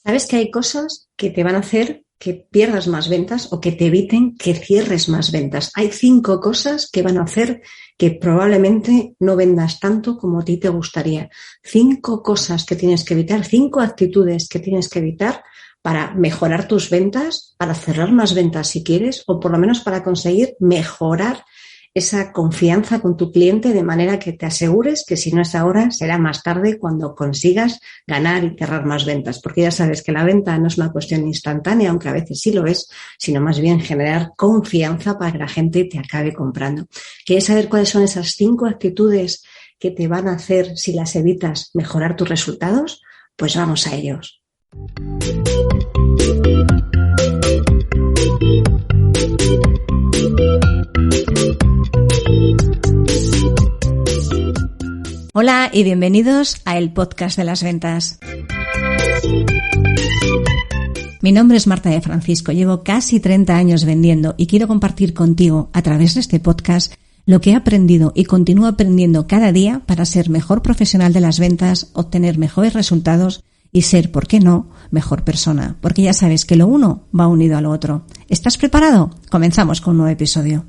¿Sabes que hay cosas que te van a hacer que pierdas más ventas o que te eviten que cierres más ventas? Hay 5 cosas que van a hacer que probablemente no vendas tanto como a ti te gustaría. 5 cosas que tienes que evitar, 5 actitudes que tienes que evitar para mejorar tus ventas, para cerrar más ventas si quieres, o por lo menos para conseguir mejorar esa confianza con tu cliente de manera que te asegures que si no es ahora, será más tarde cuando consigas ganar y cerrar más ventas. Porque ya sabes que la venta no es una cuestión instantánea, aunque a veces sí lo es, sino más bien generar confianza para que la gente te acabe comprando. ¿Quieres saber cuáles son esas 5 actitudes que te van a hacer, si las evitas, mejorar tus resultados? Pues vamos a ellos. Hola y bienvenidos a el podcast de las ventas. Mi nombre es Marta de Francisco, llevo casi 30 años vendiendo y quiero compartir contigo a través de este podcast lo que he aprendido y continúo aprendiendo cada día para ser mejor profesional de las ventas, obtener mejores resultados y ser, ¿por qué no?, mejor persona. Porque ya sabes que lo uno va unido a lo otro. ¿Estás preparado? Comenzamos con un nuevo episodio.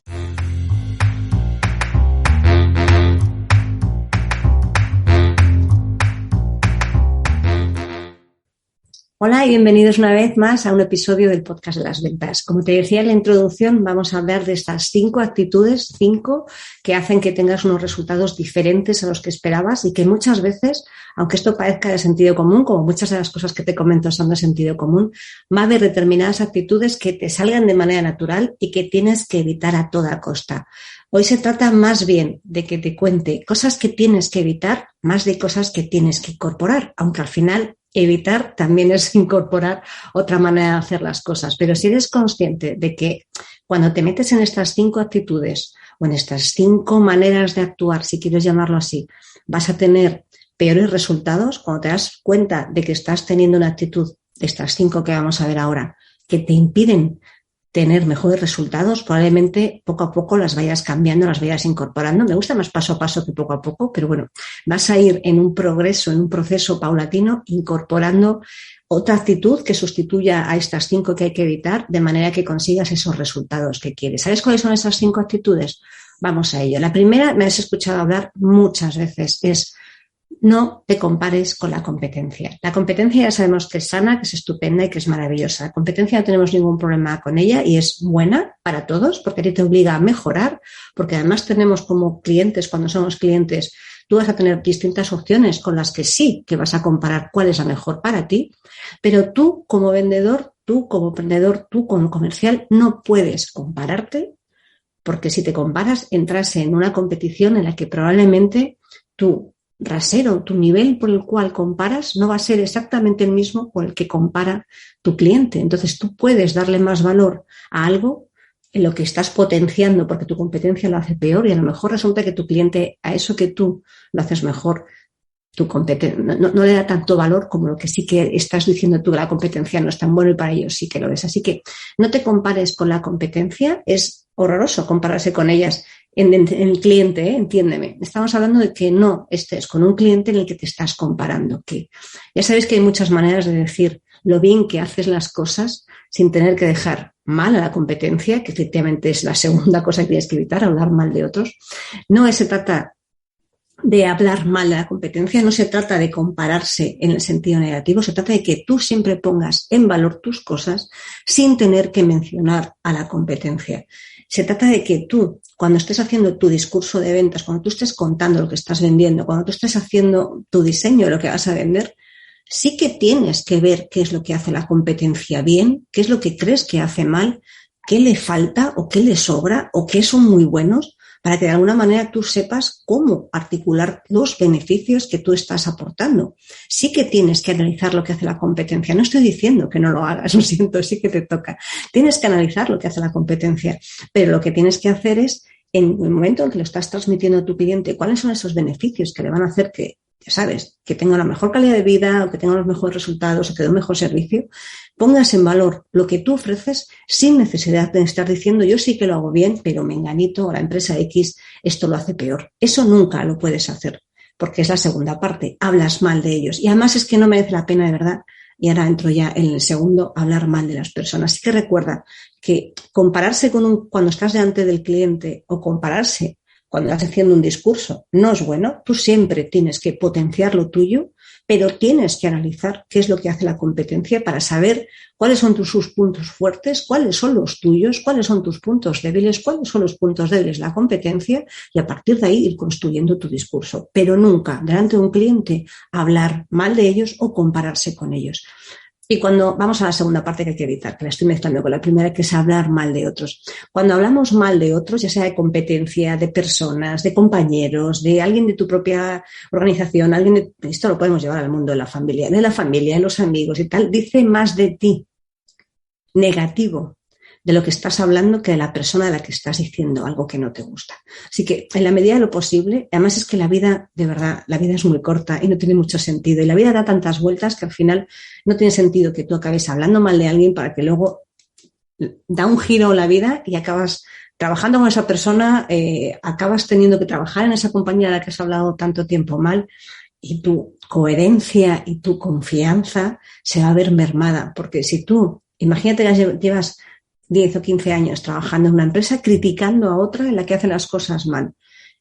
Hola y bienvenidos una vez más a un episodio del podcast de las ventas. Como te decía en la introducción, vamos a hablar de estas 5 actitudes, 5 que hacen que tengas unos resultados diferentes a los que esperabas y que muchas veces, aunque esto parezca de sentido común, como muchas de las cosas que te comento son de sentido común, va a haber determinadas actitudes que te salgan de manera natural y que tienes que evitar a toda costa. Hoy se trata más bien de que te cuente cosas que tienes que evitar, más de cosas que tienes que incorporar, aunque al final evitar también es incorporar otra manera de hacer las cosas. Pero si eres consciente de que cuando te metes en estas 5 actitudes o en estas 5 maneras de actuar, si quieres llamarlo así, vas a tener peores resultados, cuando te das cuenta de que estás teniendo una actitud de estas 5 que vamos a ver ahora, que te impiden tener mejores resultados, probablemente poco a poco las vayas cambiando, las vayas incorporando. Me gusta más paso a paso que poco a poco, pero bueno, vas a ir en un progreso, en un proceso paulatino, incorporando otra actitud que sustituya a estas 5 que hay que evitar, de manera que consigas esos resultados que quieres. ¿Sabes cuáles son esas 5 actitudes? Vamos a ello. La primera, me has escuchado hablar muchas veces, es: no te compares con la competencia. La competencia ya sabemos que es sana, que es estupenda y que es maravillosa. La competencia no tenemos ningún problema con ella y es buena para todos porque a ti te obliga a mejorar, porque además tenemos como clientes, cuando somos clientes, tú vas a tener distintas opciones con las que sí que vas a comparar cuál es la mejor para ti, pero tú como vendedor, tú como emprendedor, tú como comercial no puedes compararte, porque si te comparas entras en una competición en la que probablemente tu rasero, tu nivel por el cual comparas no va a ser exactamente el mismo con el que compara tu cliente. Entonces tú puedes darle más valor a algo en lo que estás potenciando porque tu competencia lo hace peor y a lo mejor resulta que tu cliente a eso que tú lo haces mejor, tu competencia no le da tanto valor como lo que sí que estás diciendo tú, que la competencia no es tan bueno y para ellos sí que lo es. Así que no te compares con la competencia, es horroroso compararse con ellas en el cliente, entiéndeme. Estamos hablando de que no estés con un cliente en el que te estás comparando. Que ya sabéis que hay muchas maneras de decir lo bien que haces las cosas sin tener que dejar mal a la competencia, que efectivamente es la segunda cosa que tienes que evitar, hablar mal de otros. No se trata de hablar mal de la competencia, no se trata de compararse en el sentido negativo, se trata de que tú siempre pongas en valor tus cosas sin tener que mencionar a la competencia. Se trata de que tú, cuando estés haciendo tu discurso de ventas, cuando tú estés contando lo que estás vendiendo, cuando tú estés haciendo tu diseño de lo que vas a vender, sí que tienes que ver qué es lo que hace la competencia bien, qué es lo que crees que hace mal, qué le falta o qué le sobra o qué son muy buenos, para que de alguna manera tú sepas cómo articular los beneficios que tú estás aportando. Sí que tienes que analizar lo que hace la competencia. No estoy diciendo que no lo hagas, lo siento, sí que te toca. Tienes que analizar lo que hace la competencia, pero lo que tienes que hacer es, en el momento en que lo estás transmitiendo a tu cliente, cuáles son esos beneficios que le van a hacer que, ya sabes, que tenga una mejor calidad de vida, o que tenga los mejores resultados, o que dé un mejor servicio, pongas en valor lo que tú ofreces sin necesidad de estar diciendo yo sí que lo hago bien, pero menganito o la empresa X esto lo hace peor. Eso nunca lo puedes hacer, porque es la segunda parte, hablas mal de ellos. Y además es que no merece la pena de verdad Y ahora entro ya en el segundo, hablar mal de las personas. Así que recuerda que compararse cuando estás delante del cliente o compararse cuando estás haciendo un discurso no es bueno. Tú siempre tienes que potenciar lo tuyo, pero tienes que analizar qué es lo que hace la competencia para saber cuáles son sus puntos fuertes, cuáles son los tuyos, cuáles son tus puntos débiles, cuáles son los puntos débiles de la competencia y a partir de ahí ir construyendo tu discurso. Pero nunca delante de un cliente hablar mal de ellos o compararse con ellos. Y cuando vamos a la segunda parte que hay que evitar, que la estoy mezclando con la primera, que es hablar mal de otros. Cuando hablamos mal de otros, ya sea de competencia, de personas, de compañeros, de alguien de tu propia organización, esto lo podemos llevar al mundo de la familia, de los amigos y tal, dice más de ti negativo de lo que estás hablando que de la persona a la que estás diciendo algo que no te gusta. Así que en la medida de lo posible, además es que la vida, de verdad, la vida es muy corta y no tiene mucho sentido. Y la vida da tantas vueltas que al final no tiene sentido que tú acabes hablando mal de alguien para que luego da un giro la vida y acabas trabajando con esa persona, acabas teniendo que trabajar en esa compañía de la que has hablado tanto tiempo mal y tu coherencia y tu confianza se va a ver mermada. Porque si tú, imagínate que llevas 10 o 15 años trabajando en una empresa criticando a otra en la que hace las cosas mal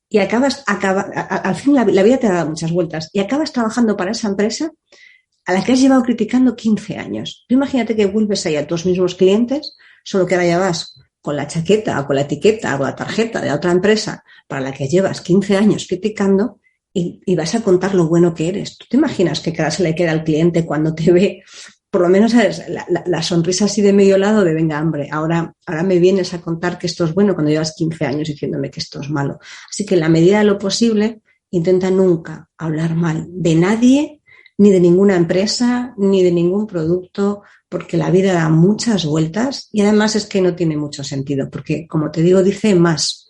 y al fin la vida te da muchas vueltas y acabas trabajando para esa empresa a la que has llevado criticando 15 años. Tú imagínate que vuelves ahí a tus mismos clientes, solo que ahora ya vas con la chaqueta o con la etiqueta o con la tarjeta de otra empresa para la que llevas 15 años criticando y vas a contar lo bueno que eres. ¿Tú te imaginas qué cara se le queda al cliente cuando te ve? Por lo menos la sonrisa así de medio lado de venga, hombre, ahora me vienes a contar que esto es bueno cuando llevas 15 años diciéndome que esto es malo. Así que en la medida de lo posible, intenta nunca hablar mal de nadie, ni de ninguna empresa, ni de ningún producto, porque la vida da muchas vueltas y además es que no tiene mucho sentido, porque, como te digo, dice más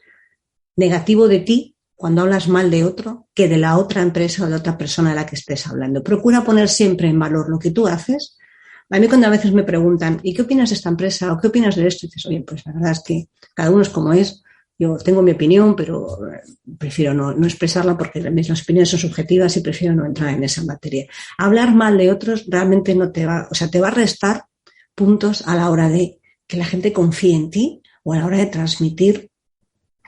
negativo de ti cuando hablas mal de otro que de la otra empresa o de otra persona de la que estés hablando. Procura poner siempre en valor lo que tú haces. A mí cuando a veces me preguntan, ¿y qué opinas de esta empresa? ¿O qué opinas de esto? Y dices, oye, pues la verdad es que cada uno es como es. Yo tengo mi opinión, pero prefiero no expresarla porque las opiniones son subjetivas y prefiero no entrar en esa materia. Hablar mal de otros realmente no te va, te va a restar puntos a la hora de que la gente confíe en ti o a la hora de transmitir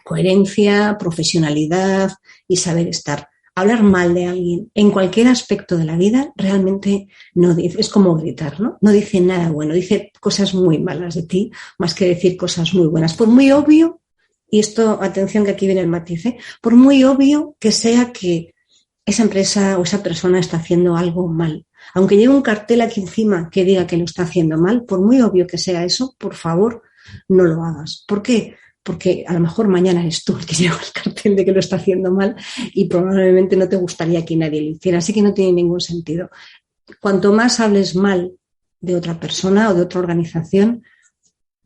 coherencia, profesionalidad y saber estar. Hablar mal de alguien en cualquier aspecto de la vida realmente no dice, es como gritar, ¿no? No dice nada bueno, dice cosas muy malas de ti, más que decir cosas muy buenas. Por muy obvio, y esto, atención que aquí viene el matiz, por muy obvio que sea que esa empresa o esa persona está haciendo algo mal. Aunque lleve un cartel aquí encima que diga que lo está haciendo mal, por muy obvio que sea eso, por favor, no lo hagas. ¿Por qué? Porque a lo mejor mañana eres tú el que lleva el cartel de que lo está haciendo mal y probablemente no te gustaría que nadie lo hiciera. Así que no tiene ningún sentido. Cuanto más hables mal de otra persona o de otra organización,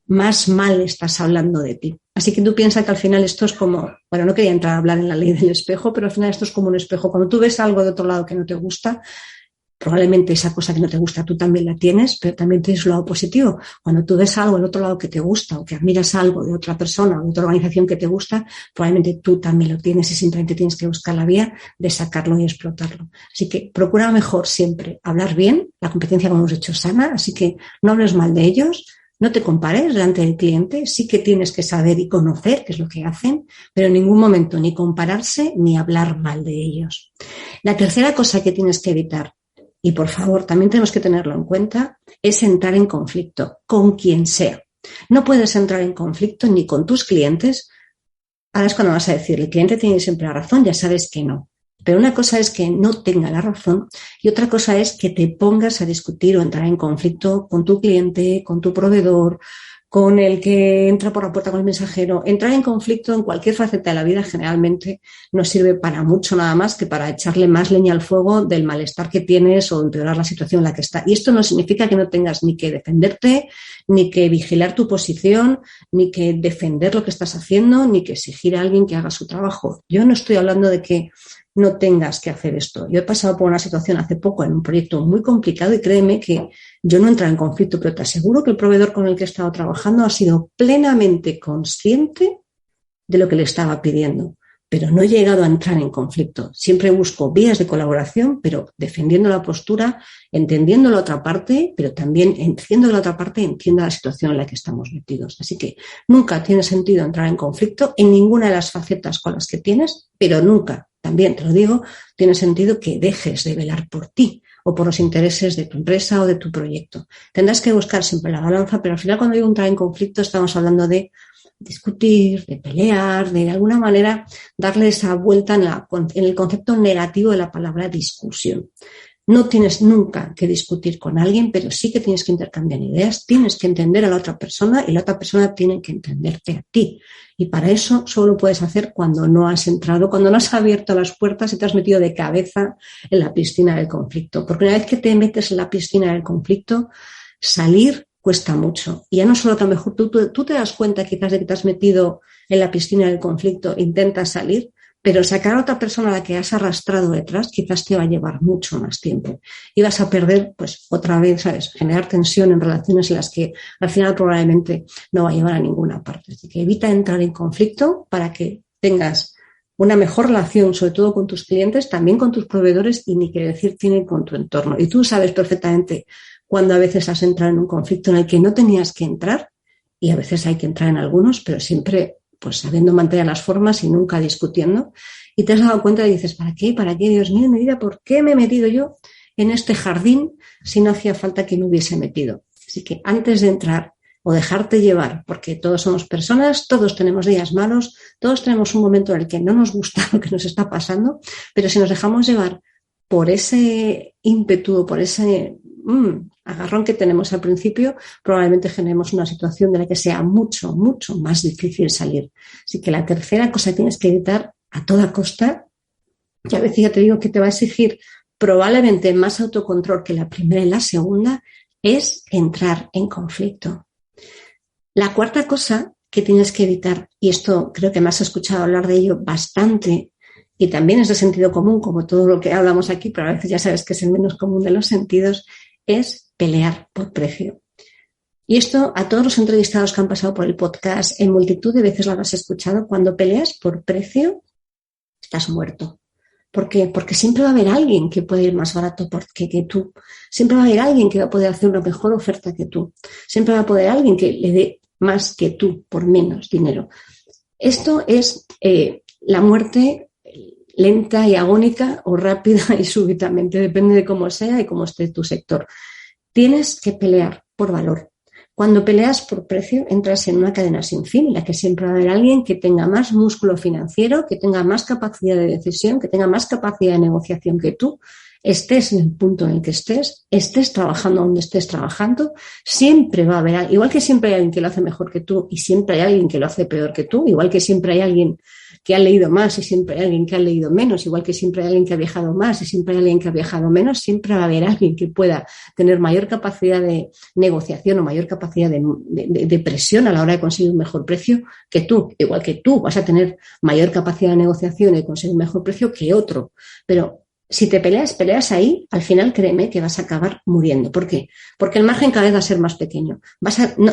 más mal estás hablando de ti. Así que tú piensas que al final esto es como, bueno, no quería entrar a hablar en la ley del espejo, pero al final esto es como un espejo. Cuando tú ves algo de otro lado que no te gusta, probablemente esa cosa que no te gusta tú también la tienes, pero también tienes su lado positivo. Cuando tú ves algo del otro lado que te gusta o que admiras algo de otra persona o de otra organización que te gusta, probablemente tú también lo tienes y simplemente tienes que buscar la vía de sacarlo y explotarlo. Así que procura mejor siempre hablar bien, la competencia, como hemos dicho, sana, así que no hables mal de ellos, no te compares delante del cliente, sí que tienes que saber y conocer qué es lo que hacen, pero en ningún momento ni compararse ni hablar mal de ellos. La tercera cosa que tienes que evitar, y por favor, también tenemos que tenerlo en cuenta, es entrar en conflicto con quien sea. No puedes entrar en conflicto ni con tus clientes. Ahora es cuando vas a decir, el cliente tiene siempre la razón, ya sabes que no. Pero una cosa es que no tenga la razón y otra cosa es que te pongas a discutir o entrar en conflicto con tu cliente, con tu proveedor, con el que entra por la puerta con el mensajero. Entrar en conflicto en cualquier faceta de la vida generalmente no sirve para mucho nada más que para echarle más leña al fuego del malestar que tienes o empeorar la situación en la que está. Y esto no significa que no tengas ni que defenderte, ni que vigilar tu posición, ni que defender lo que estás haciendo, ni que exigir a alguien que haga su trabajo. Yo no estoy hablando de que no tengas que hacer esto. Yo he pasado por una situación hace poco en un proyecto muy complicado y créeme que yo no he entrado en conflicto, pero te aseguro que el proveedor con el que he estado trabajando ha sido plenamente consciente de lo que le estaba pidiendo. pero no he llegado a entrar en conflicto. Siempre busco vías de colaboración, pero defendiendo la postura, entendiendo la otra parte, pero también haciendo que la otra parte entienda la situación en la que estamos metidos. Así que nunca tiene sentido entrar en conflicto en ninguna de las facetas con las que tienes, pero nunca, también te lo digo, tiene sentido que dejes de velar por ti o por los intereses de tu empresa o de tu proyecto. Tendrás que buscar siempre la balanza, pero al final cuando digo entrar en conflicto estamos hablando de discutir, de pelear, de alguna manera darle esa vuelta en el concepto negativo de la palabra discusión. No tienes nunca que discutir con alguien, pero sí que tienes que intercambiar ideas, tienes que entender a la otra persona y la otra persona tiene que entenderte a ti. Y para eso solo puedes hacer cuando no has entrado, cuando no has abierto las puertas y te has metido de cabeza en la piscina del conflicto. Porque una vez que te metes en la piscina del conflicto, salir cuesta mucho. Y ya no solo que a lo mejor tú te das cuenta quizás de que te has metido en la piscina del conflicto, intentas salir, pero sacar a otra persona a la que has arrastrado detrás quizás te va a llevar mucho más tiempo. Y vas a perder, pues otra vez, ¿sabes? Generar tensión en relaciones en las que al final probablemente no va a llevar a ninguna parte. Así que evita entrar en conflicto para que tengas una mejor relación, sobre todo con tus clientes, también con tus proveedores y ni que decir tienen con tu entorno. Y tú sabes perfectamente cuando a veces has entrado en un conflicto en el que no tenías que entrar, y a veces hay que entrar en algunos, pero siempre pues sabiendo mantener las formas y nunca discutiendo, y te has dado cuenta y dices, ¿para qué? ¿Para qué? Dios mío, mi vida, ¿por qué me he metido yo en este jardín si no hacía falta que me hubiese metido? Así que antes de entrar o dejarte llevar, porque todos somos personas, todos tenemos días malos, todos tenemos un momento en el que no nos gusta lo que nos está pasando, pero si nos dejamos llevar por ese ímpetu, por ese agarrón que tenemos al principio, probablemente generemos una situación de la que sea mucho, mucho más difícil salir. Así que la tercera cosa que tienes que evitar a toda costa, y a veces ya te digo que te va a exigir probablemente más autocontrol que la primera y la segunda, es entrar en conflicto. La cuarta cosa que tienes que evitar, y esto creo que me has escuchado hablar de ello bastante, y también es de sentido común, como todo lo que hablamos aquí, pero a veces ya sabes que es el menos común de los sentidos, es pelear por precio. Y esto a todos los entrevistados que han pasado por el podcast, en multitud de veces lo habrás escuchado, cuando peleas por precio, estás muerto. ¿Por qué? Porque siempre va a haber alguien que puede ir más barato que tú. Siempre va a haber alguien que va a poder hacer una mejor oferta que tú. Siempre va a poder alguien que le dé más que tú por menos dinero. Esto es la muerte lenta y agónica o rápida y súbitamente, depende de cómo sea y cómo esté tu sector. Tienes que pelear por valor. Cuando peleas por precio, entras en una cadena sin fin, en la que siempre va a haber alguien que tenga más músculo financiero, que tenga más capacidad de decisión, que tenga más capacidad de negociación que tú, estés en el punto en el que estés trabajando donde estés trabajando, siempre va a haber, igual que siempre hay alguien que lo hace mejor que tú y siempre hay alguien que lo hace peor que tú, igual que siempre hay alguien que ha leído más y siempre hay alguien que ha leído menos, igual que siempre hay alguien que ha viajado más y siempre hay alguien que ha viajado menos, siempre va a haber alguien que pueda tener mayor capacidad de negociación o mayor capacidad de presión a la hora de conseguir un mejor precio que tú. Igual que tú vas a tener mayor capacidad de negociación y de conseguir un mejor precio que otro. Pero si te peleas ahí, al final créeme que vas a acabar muriendo. ¿Por qué? Porque el margen cada vez va a ser más pequeño.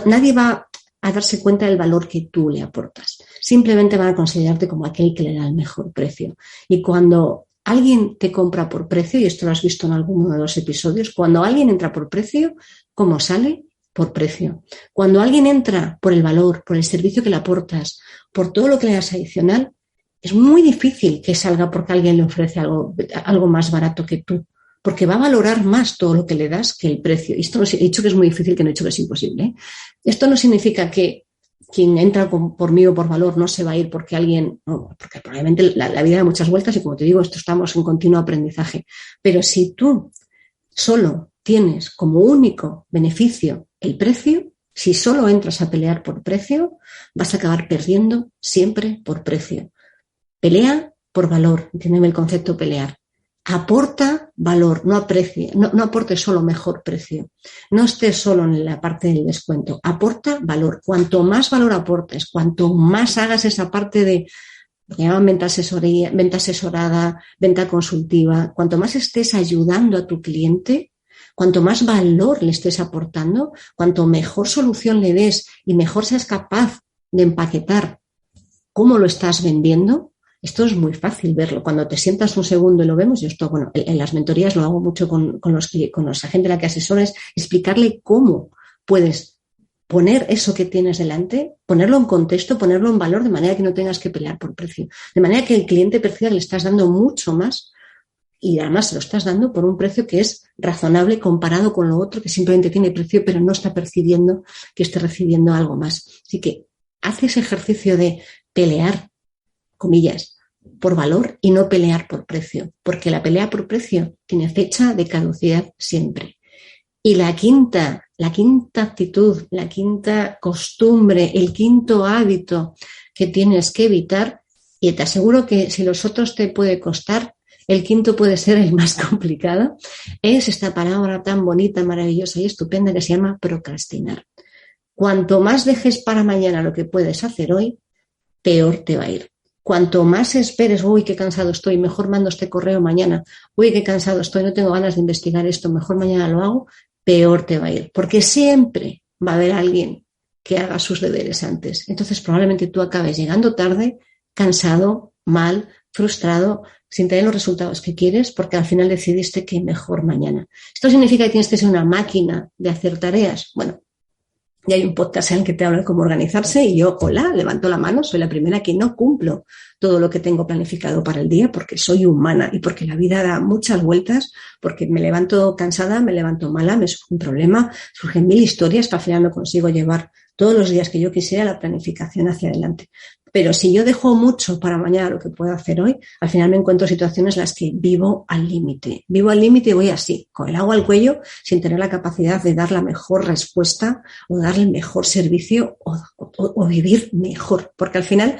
Nadie va a darse cuenta del valor que tú le aportas. Simplemente van a considerarte como aquel que le da el mejor precio. Y cuando alguien te compra por precio, y esto lo has visto en alguno de los episodios, cuando alguien entra por precio, ¿cómo sale? Por precio. Cuando alguien entra por el valor, por el servicio que le aportas, por todo lo que le das adicional, es muy difícil que salga porque alguien le ofrece algo más barato que tú, porque va a valorar más todo lo que le das que el precio. Y esto no he dicho que es muy difícil, que no he dicho que es imposible, ¿eh? Esto no significa que quien entra por mí o por valor no se va a ir porque alguien, no, porque probablemente la vida da muchas vueltas y como te digo, estamos en continuo aprendizaje. Pero si tú solo tienes como único beneficio el precio, si solo entras a pelear por precio, vas a acabar perdiendo siempre por precio. Pelea por valor, entiéndeme el concepto pelear. Aporta valor, no aporte solo mejor precio. No estés solo en la parte del descuento. Aporta valor. Cuanto más valor aportes, cuanto más hagas esa parte de lo que llaman venta asesorada, venta consultiva, cuanto más estés ayudando a tu cliente, cuanto más valor le estés aportando, cuanto mejor solución le des y mejor seas capaz de empaquetar cómo lo estás vendiendo, Esto es muy fácil verlo. Cuando te sientas un segundo y lo vemos, yo esto, bueno, en las mentorías lo hago mucho con los agentes a la que asesores, explicarle cómo puedes poner eso que tienes delante, ponerlo en contexto, ponerlo en valor de manera que no tengas que pelear por precio. De manera que el cliente perciba que le estás dando mucho más y además se lo estás dando por un precio que es razonable comparado con lo otro que simplemente tiene precio pero no está percibiendo que esté recibiendo algo más. Así que haz ese ejercicio de pelear, comillas, por valor y no pelear por precio, porque la pelea por precio tiene fecha de caducidad siempre. Y la quinta actitud, la quinta costumbre, el quinto hábito que tienes que evitar, y te aseguro que si los otros te puede costar, el quinto puede ser el más complicado, es esta palabra tan bonita, maravillosa y estupenda que se llama procrastinar. Cuanto más dejes para mañana lo que puedes hacer hoy, peor te va a ir. Cuanto más esperes, uy, qué cansado estoy, mejor mando este correo mañana, uy, qué cansado estoy, no tengo ganas de investigar esto, mejor mañana lo hago, peor te va a ir. Porque siempre va a haber alguien que haga sus deberes antes. Entonces probablemente tú acabes llegando tarde, cansado, mal, frustrado, sin tener los resultados que quieres, porque al final decidiste que mejor mañana. ¿Esto significa que tienes que ser una máquina de hacer tareas? Bueno, y hay un podcast en el que te hablo de cómo organizarse y yo, hola, levanto la mano, soy la primera que no cumplo todo lo que tengo planificado para el día porque soy humana y porque la vida da muchas vueltas, porque me levanto cansada, me levanto mala, me surge un problema, surgen mil historias que al final no consigo llevar todos los días que yo quisiera la planificación hacia adelante. Pero si yo dejo mucho para mañana lo que puedo hacer hoy, al final me encuentro situaciones en las que vivo al límite. Vivo al límite y voy así, con el agua al cuello, sin tener la capacidad de dar la mejor respuesta o darle el mejor servicio o vivir mejor. Porque al final,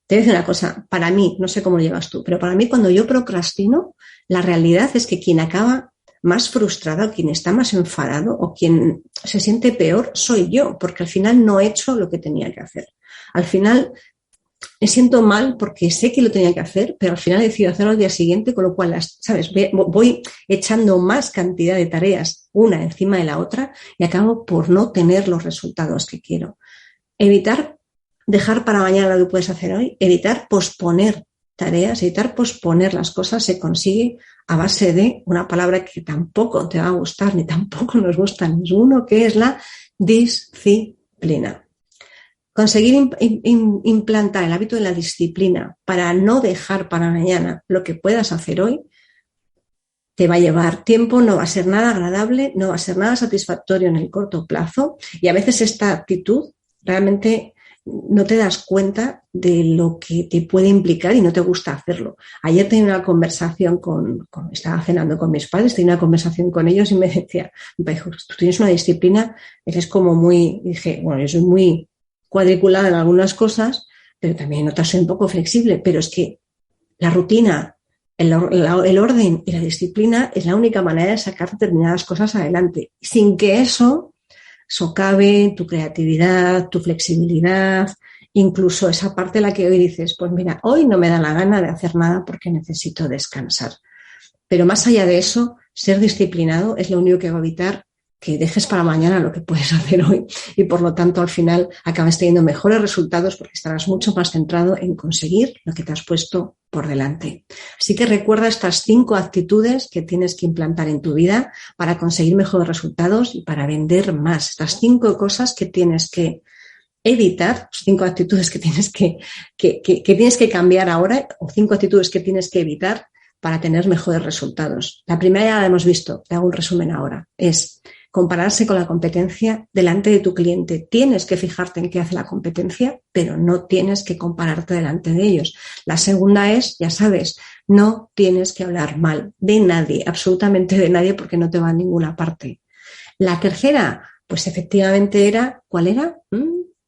te voy a decir una cosa, para mí, no sé cómo lo llevas tú, pero para mí cuando yo procrastino, la realidad es que quien acaba más frustrado, quien está más enfadado o quien se siente peor soy yo, porque al final no he hecho lo que tenía que hacer. Al final me siento mal porque sé que lo tenía que hacer, pero al final he decidido hacerlo al día siguiente, con lo cual, ¿sabes? Voy echando más cantidad de tareas una encima de la otra y acabo por no tener los resultados que quiero. Evitar dejar para mañana lo que puedes hacer hoy, evitar posponer tareas, evitar posponer las cosas se consigue a base de una palabra que tampoco te va a gustar ni tampoco nos gusta a ninguno, que es la disciplina. Conseguir implantar el hábito de la disciplina para no dejar para mañana lo que puedas hacer hoy te va a llevar tiempo, no va a ser nada agradable, no va a ser nada satisfactorio en el corto plazo y a veces esta actitud realmente no te das cuenta de lo que te puede implicar y no te gusta hacerlo. Ayer tenía una conversación estaba cenando con mis padres, tenía una conversación con ellos y me decía, tú tienes una disciplina, eres como muy, dije, bueno, yo soy muy cuadriculada en algunas cosas, pero también en otras soy un poco flexible, pero es que la rutina, el orden y la disciplina es la única manera de sacar determinadas cosas adelante, sin que eso socave tu creatividad, tu flexibilidad, incluso esa parte en la que hoy dices, pues mira, hoy no me da la gana de hacer nada porque necesito descansar. Pero más allá de eso, ser disciplinado es lo único que va a evitar que dejes para mañana lo que puedes hacer hoy y por lo tanto al final acabas teniendo mejores resultados porque estarás mucho más centrado en conseguir lo que te has puesto por delante. Así que recuerda estas 5 actitudes que tienes que implantar en tu vida para conseguir mejores resultados y para vender más. Estas 5 cosas que tienes que evitar, 5 actitudes que tienes que cambiar ahora o 5 actitudes que tienes que evitar para tener mejores resultados. La primera ya la hemos visto, te hago un resumen ahora, es compararse con la competencia delante de tu cliente. Tienes que fijarte en qué hace la competencia, pero no tienes que compararte delante de ellos. La segunda es, ya sabes, no tienes que hablar mal de nadie, absolutamente de nadie, porque no te va a ninguna parte. La tercera, pues efectivamente era, ¿cuál era?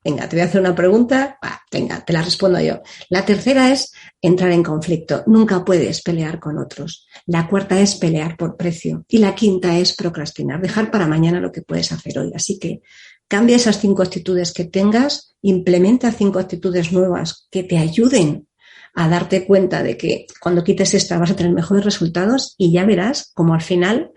Venga, te voy a hacer una pregunta. Venga, te la respondo yo. La tercera es entrar en conflicto. Nunca puedes pelear con otros. La cuarta es pelear por precio. Y la quinta es procrastinar, dejar para mañana lo que puedes hacer hoy. Así que cambia esas 5 actitudes que tengas, implementa 5 actitudes nuevas que te ayuden a darte cuenta de que cuando quites esta vas a tener mejores resultados y ya verás como al final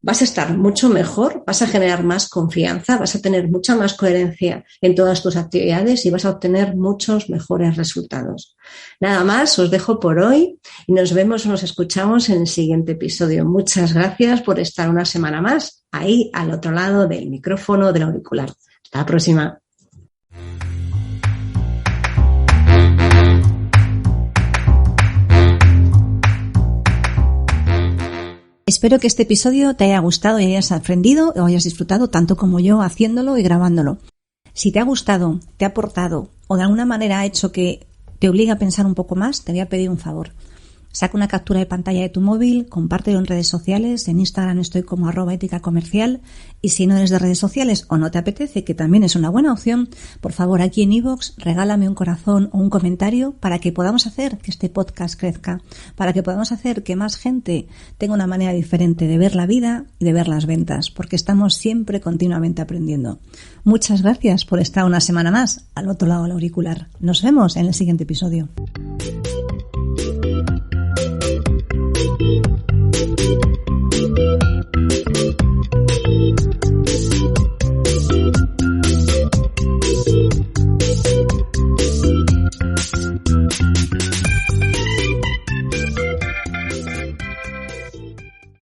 vas a estar mucho mejor, vas a generar más confianza, vas a tener mucha más coherencia en todas tus actividades y vas a obtener muchos mejores resultados. Nada más, os dejo por hoy y nos vemos o nos escuchamos en el siguiente episodio. Muchas gracias por estar una semana más ahí al otro lado del micrófono del auricular. Hasta la próxima. Espero que este episodio te haya gustado y hayas aprendido o hayas disfrutado tanto como yo haciéndolo y grabándolo. Si te ha gustado, te ha aportado o de alguna manera ha hecho que te obligue a pensar un poco más, te voy a pedir un favor. Saca una captura de pantalla de tu móvil, compártelo en redes sociales, en Instagram estoy como @éticacomercial y si no eres de redes sociales o no te apetece, que también es una buena opción, por favor aquí en iVoox regálame un corazón o un comentario para que podamos hacer que este podcast crezca, para que podamos hacer que más gente tenga una manera diferente de ver la vida y de ver las ventas, porque estamos siempre continuamente aprendiendo. Muchas gracias por estar una semana más al otro lado del auricular. Nos vemos en el siguiente episodio.